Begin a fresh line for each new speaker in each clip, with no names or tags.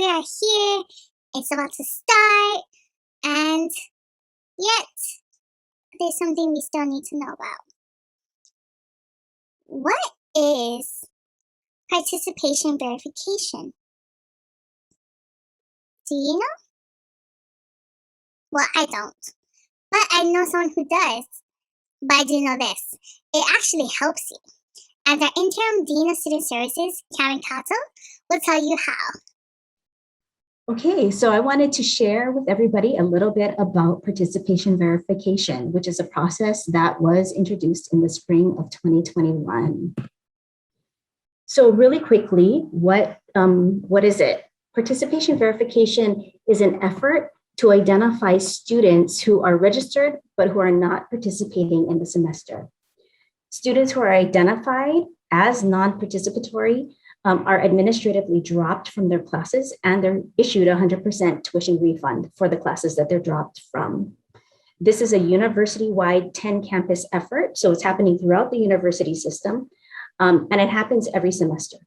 are here. It's about to start, and yet there's something we still need to know about. What is participation verification? Do you know? Well, I don't, but I know someone who does. But I do know this. It actually helps you. As our interim Dean of Student Services, Karen Cato, will tell you how.
Okay, so I wanted to share with everybody a little bit about participation verification, which is a process that was introduced in the spring of 2021. So really quickly, what is it? Participation verification is an effort to identify students who are registered but who are not participating in the semester. Students who are identified as non-participatory are administratively dropped from their classes, and they're issued 100% tuition refund for the classes that they're dropped from. This is a university-wide 10-campus effort, so it's happening throughout the university system, and it happens every semester.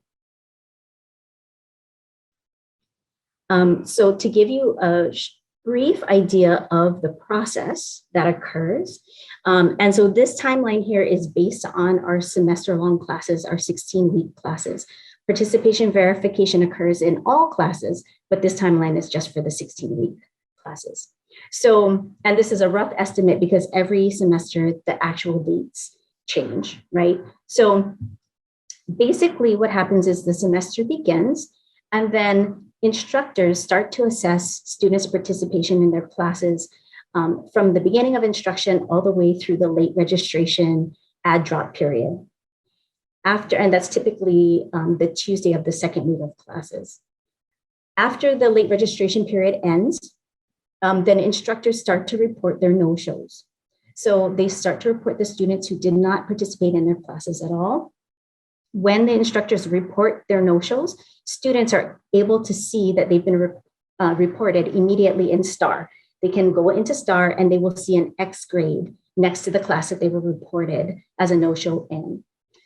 So to give you a brief idea of the process that occurs, and so this timeline here is based on our semester-long classes, our 16-week classes. Participation verification occurs in all classes, but this timeline is just for the 16-week classes. So, and this is a rough estimate because every semester the actual dates change, right? So basically what happens is the semester begins, and then instructors start to assess students' participation in their classes from the beginning of instruction all the way through the late registration add drop period. And that's typically the Tuesday of the second week of classes. After the late registration period ends, then instructors start to report their no-shows. So they start to report the students who did not participate in their classes at all. When the instructors report their no-shows, students are able to see that they've been reported immediately in STAR. They can go into STAR and they will see an X grade next to the class that they were reported as a no-show in.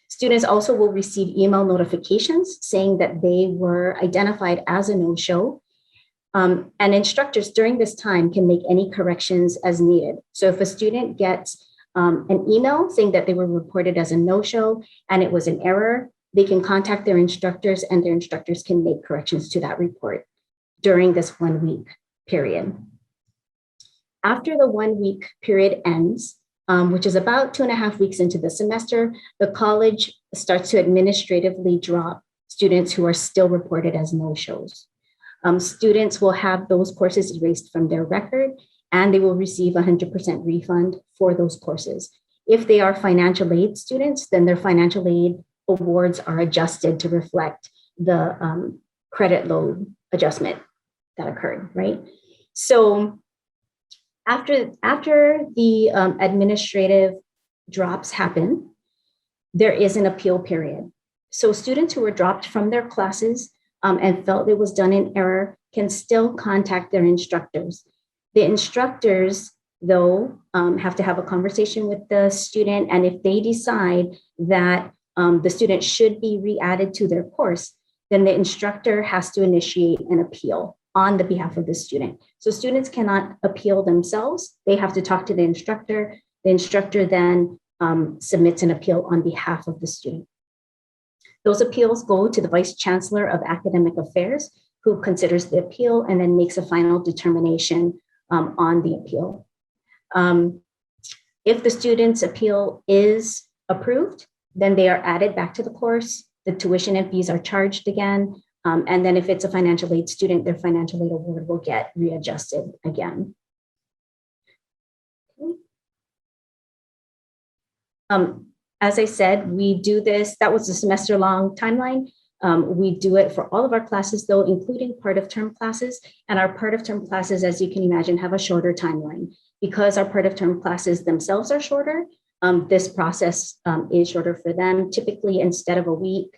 Students also will receive email notifications saying that they were identified as a no-show. And instructors during this time can make any corrections as needed. So if a student gets an email saying that they were reported as a no-show and it was an error, they can contact their instructors and their instructors can make corrections to that report during this 1 week period. After the 1 week period ends, which is about 2.5 weeks into the semester, the college starts to administratively drop students who are still reported as no-shows. Students will have those courses erased from their record, and they will receive 100% refund for those courses. If they are financial aid students, then their financial aid awards are adjusted to reflect the credit load adjustment that occurred, right? So after the administrative drops happen, there is an appeal period. So students who were dropped from their classes and felt it was done in error can still contact their instructors. The instructors, though, have to have a conversation with the student, and if they decide that the student should be re-added to their course, then the instructor has to initiate an appeal on the behalf of the student. So students cannot appeal themselves. They have to talk to the instructor. The instructor then submits an appeal on behalf of the student. Those appeals go to the Vice Chancellor of Academic Affairs, who considers the appeal and then makes a final determination on the appeal. If the student's appeal is approved, then they are added back to the course. The tuition and fees are charged again. And then if it's a financial aid student, their financial aid award will get readjusted again. As I said, we do this, that was a semester-long timeline. We do it for all of our classes, though, including part-of-term classes. And our part-of-term classes, as you can imagine, have a shorter timeline. Because our part-of-term classes themselves are shorter, this process is shorter for them. Typically, instead of a week,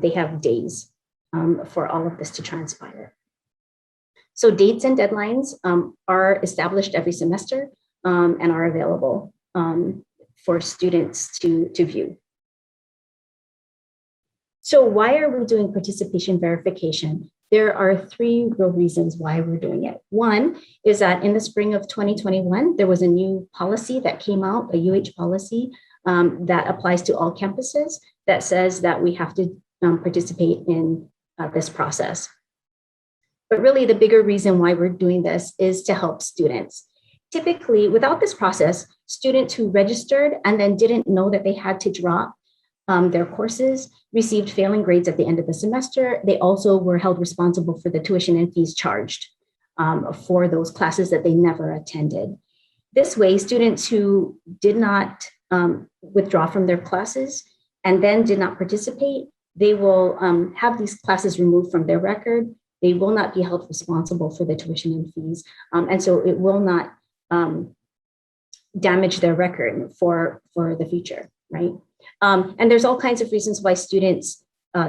they have days for all of this to transpire. So dates and deadlines are established every semester and are available for students to view. So why are we doing participation verification? There are three real reasons why we're doing it. One is that in the spring of 2021, there was a new policy that came out, a UH policy that applies to all campuses that says that we have to participate in this process. But really, the bigger reason why we're doing this is to help students. Typically, without this process, students who registered and then didn't know that they had to drop their courses received failing grades at the end of the semester. They also were held responsible for the tuition and fees charged for those classes that they never attended. This way, students who did not withdraw from their classes and then did not participate, they will have these classes removed from their record. They will not be held responsible for the tuition and fees. And so it will not damage their record for the future, right? And there's all kinds of reasons why students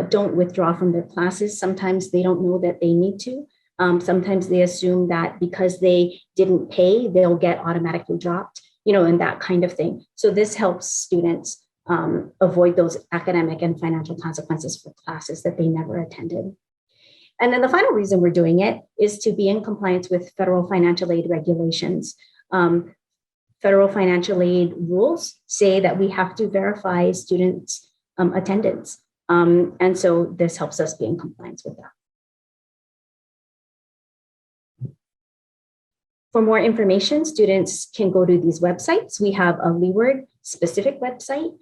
don't withdraw from their classes. Sometimes they don't know that they need to. Sometimes they assume that because they didn't pay, they'll get automatically dropped, and that kind of thing. So this helps students avoid those academic and financial consequences for classes that they never attended. And then the final reason we're doing it is to be in compliance with federal financial aid regulations. Federal financial aid rules say that we have to verify students' attendance. And so this helps us be in compliance with that. For more information, students can go to these websites. We have a Leeward specific website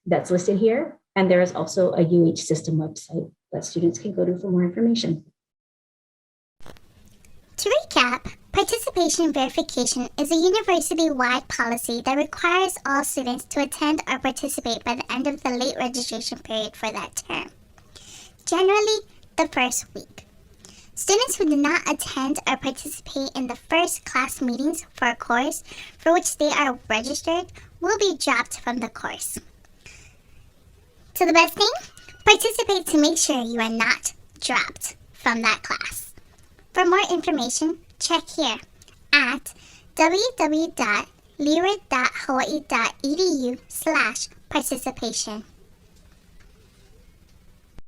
that's listed here. And there is also a UH system website that students can go to for more information.
To recap, participation verification is a university-wide policy that requires all students to attend or participate by the end of the late registration period for that term, generally the first week. Students who do not attend or participate in the first class meetings for a course for which they are registered will be dropped from the course. So the best thing? Participate to make sure you are not dropped from that class. For more information, check here at www.leeward.hawaii.edu/participation.